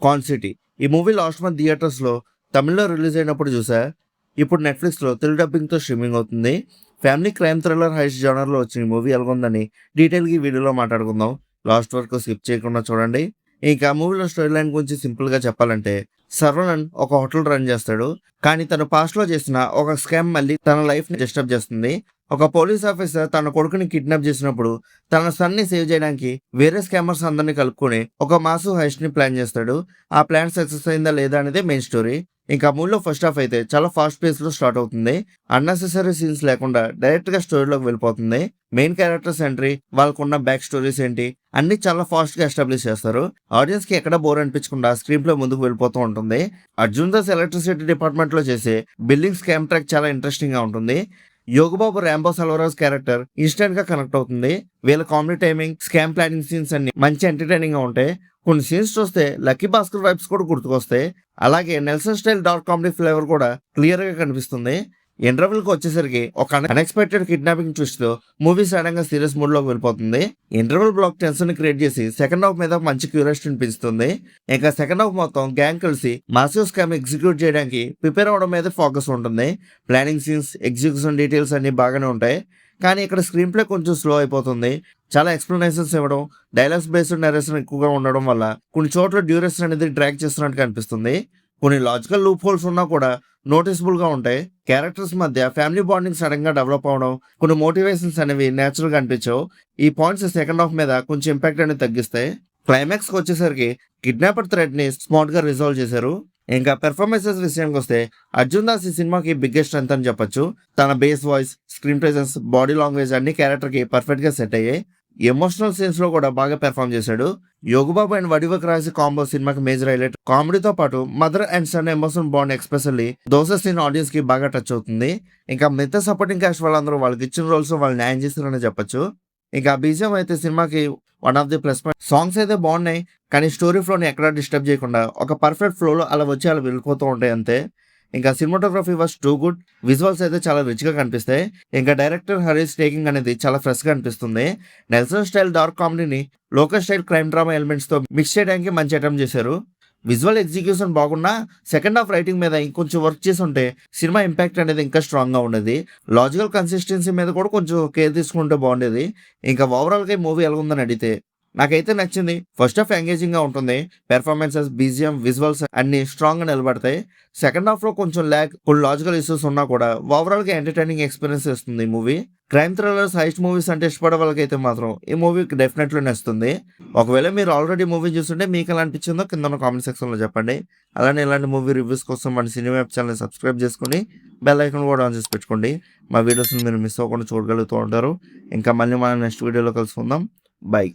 కాన్ city. ఈ movie last month థియేటర్స్లో తమిళ్లో రిలీజ్ అయినప్పుడు చూసా. ఇప్పుడు నెట్ఫ్లిక్స్లో తెలుగు డబ్బింగ్తో స్ట్రీమింగ్ అవుతుంది. ఫ్యామిలీ క్రైమ్ థ్రిల్లర్ హైస్ట్ జోనర్లో వచ్చిన ఈ మూవీ ఎలాగుందని డీటెయిల్గా ఈ వీడియోలో మాట్లాడుకుందాం. లాస్ట్ వరకు స్కిప్ చేయకుండా చూడండి. ఇంకా మూవీలో స్టోరీ లైన్ గురించి సింపుల్గా చెప్పాలంటే, సర్వణన్ ఒక హోటల్ రన్ చేస్తాడు. కానీ తను పాస్ట్లో చేసిన ఒక స్కామ్ మళ్ళీ తన లైఫ్ని డిస్టర్బ్ చేస్తుంది. ఒక పోలీస్ ఆఫీసర్ తన కొడుకుని కిడ్నాప్ చేసినప్పుడు తన సన్ని సేవ్ చేయడానికి వేరే స్కామర్స్ అందరినీ కలుపుకొని ఒక మాసు హైస్ట్ ని ప్లాన్ చేస్తాడు. ఆ ప్లాన్ సక్సెస్ అయిందా లేదా అనేది మెయిన్ స్టోరీ. ఇంకా మూవీలో ఫస్ట్ హాఫ్ అయితే చాలా ఫాస్ట్ పేస్ లో స్టార్ట్ అవుతుంది. అన్నెసెసరీ సీన్స్ లేకుండా డైరెక్ట్ గా స్టోరీలోకి వెళ్ళిపోతుంది. మెయిన్ క్యారెక్టర్స్ ఎంట్రీ, వాళ్ళకున్న బ్యాక్ స్టోరీస్ ఏంటి అన్ని చాలా ఫాస్ట్ గా ఎస్టాబ్లిష్ చేస్తారు. ఆడియన్స్ కి ఎక్కడ బోర్ అనిపించకుండా స్క్రీన్ ప్లే ముందుకు వెళ్ళిపోతూ ఉంటుంది. అర్జున్ దాస్ ఎలక్ట్రిసిటీ డిపార్ట్మెంట్ లో చేసే బిల్డింగ్ స్కామ్ ట్రాక్ చాలా ఇంట్రెస్టింగ్ గా ఉంటుంది. యోగబాబు రాంబో సల్వరాజ్ క్యారెక్టర్ ఇన్స్టెంట్ గా కనెక్ట్ అవుతుంది. వీళ్ళ comedy timing, scam planning scenes అన్ని మంచి ఎంటర్టైనింగ్ గా ఉంటాయి. కొన్ని సీన్స్ చూస్తే లక్కీ భాస్కర్ వైబ్స్ కూడా గుర్తుకొస్తాయి. అలాగే Nelson style dark comedy flavour కూడా క్లియర్ గా కనిపిస్తుంది. ఇంటర్వెల్ కి వచ్చేసరికి ఒక అన్ఎక్స్పెక్టెడ్ కిడ్నాపింగ్ ట్విస్ట్ తో మూవీ సడన్ గా సీరియస్ మూడ్ లోకి వెళ్ళిపోతుంది. ఇంటర్వెల్ బ్లాక్ టెన్షన్ ని క్రియేట్ చేసి సెకండ్ హాఫ్ మీద మంచి క్యూరియాసిటీ పెంచుతుంది. ఇంకా సెకండ్ హాఫ్ మొత్తం గ్యాంగ్ కలిసి మాసివ్ స్కామ్ ఎగ్జిక్యూట్ చేయడానికి ప్రిపేర్ అవడం మీద ఫోకస్ ఉంటుంది. ప్లానింగ్ సీన్స్, ఎగ్జిక్యూషన్ డీటెయిల్స్ అన్ని బాగానే ఉంటాయి. కానీ ఇక్కడ స్క్రీన్ ప్లే కొంచెం స్లో అయిపోతుంది. చాలా ఎక్స్ప్లెనేషన్స్ ఇవ్వడం, డైలాగ్స్ బేస్డ్ నరేషన్ ఎక్కువగా ఉండడం వల్ల కొన్ని చోట్ల డ్యూరేషన్ అనేది డ్రాగ్ చేస్తున్నట్టు కనిపిస్తుంది. కొన్ని లాజికల్ లూప్ హోల్స్ ఉన్నా కూడా నోటిసబుల్ గా ఉంటాయి. క్యారెక్టర్స్ మధ్య ఫ్యామిలీ బాండింగ్ సడన్ గా డెవలప్ అవడం, కొన్ని మోటివేషన్స్ అనేవి నేచురల్ గా అనిపించవు. ఈ పాయింట్స్ సెకండ్ హాఫ్ మీద కొంచెం ఇంపాక్ట్ అనేది తగ్గిస్తాయి. క్లైమాక్స్ కి వచ్చేసరికి కిడ్నాపర్ థ్రెడ్ ని స్మార్ట్ గా రిజాల్వ్ చేశారు. ఇంకా పెర్ఫార్మెన్సెస్ విషయానికి వస్తే అర్జున్ దాస్ ఈ సినిమాకి బిగ్గెస్ట్ స్ట్రెంత్ అని చెప్పొచ్చు. తన base voice, screen presence, body language అన్ని క్యారెక్టర్ కి పర్ఫెక్ట్ గా సెట్ అయ్యాయి. ఎమోషనల్ సీన్స్ లో కూడా బాగా పెర్ఫామ్ చేశాడు. యోగబాబు అండ్ వడివక్ రాసి కాంబో సినిమాకి మేజర్ హైలైట్. కామెడీతో పాటు mother and son emotion bond especially dosa scene audience కి బాగా టచ్ అవుతుంది. ఇంకా మిగతా సపోర్టింగ్ క్యాస్ట్ వాళ్ళందరూ వాళ్ళకి ఇచ్చిన రోల్స్ వాళ్ళు న్యాయం చేస్తారని చెప్పొచ్చు. ఇంకా బీజిఎం అయితే సినిమాకి one of the plus point. Songs అయితే బాగున్నాయి, కానీ స్టోరీ ఫ్లోని ఎక్కడా డిస్టర్బ్ చేయకుండా ఒక పర్ఫెక్ట్ ఫ్లోలో అలా వచ్చి అలా వెళ్ళిపోతూ ఉంటాయి అంతే. ఇంకా cinematography was too good. Visuals అయితే చాలా రిచ్ గా కనిపిస్తాయి. ఇంకా డైరెక్టర్ హరీష్ టేకింగ్ అనేది చాలా ఫ్రెష్ గా అనిపిస్తుంది. నెల్సన్ స్టైల్ డార్క్ కామెడీని local style crime drama elements తో మిక్స్ చేయడానికి మంచి అటెంప్ట్ చేశారు. విజువల్ ఎగ్జిక్యూషన్ బాగున్నా సెకండ్ హాఫ్ రైటింగ్ మీద ఇంకొంచెం వర్క్ చేసి ఉంటే సినిమా ఇంపాక్ట్ అనేది ఇంకా స్ట్రాంగ్ గా ఉండేది. లాజికల్ కన్సిస్టెన్సీ మీద కూడా కొంచెం కేర్ తీసుకుంటే బాగుండేది. ఇంకా ఓవరాల్ గా మూవీ ఎలా ఉందని అడిగితే నాకైతే నచ్చింది. ఫస్ట్ హాఫ్ ఎంగేజింగ్ గా ఉంటుంది. పెర్ఫార్మెన్సెస్, బీజిఎం, విజువల్స్ అన్ని స్ట్రాంగ్ గా నిలబడతాయి. సెకండ్ హాఫ్ లో కొంచెం ల్యాగ్, కొన్ని లాజికల్ ఇష్యూస్ ఉన్నా కూడా ఓవరాల్ గా ఎంటర్టైనింగ్ ఎక్స్పీరియన్స్ ఇస్తుంది ఈ movie. Crime thrillers, heist movies అంటే ఇష్టపడే వాళ్ళకైతే మాత్రం ఈ మూవీ డెఫినెట్లీ నచ్చుతుంది. ఒకవేళ మీరు ఆల్రెడీ మూవీ చూస్తుంటే మీకు ఎలా అనిపించిందో కింద ఉన్న కామెంట్ సెక్షన్ లో చెప్పండి. అలానే ఇలాంటి మూవీ రివ్యూస్ కోసం మన సినిమా వెబ్ ఛానల్ సబ్స్క్రైబ్ చేసుకుని బెల్ ఐకాన్ కూడా ఆన్ చేసి పెట్టుకోండి. మా వీడియోస్ మీరు మిస్ అవ్వకుండా చూడగలుగుతూ ఉంటారు. ఇంకా మళ్ళీ మనం నెక్స్ట్ వీడియోలో కలుసుకుందాం. బై.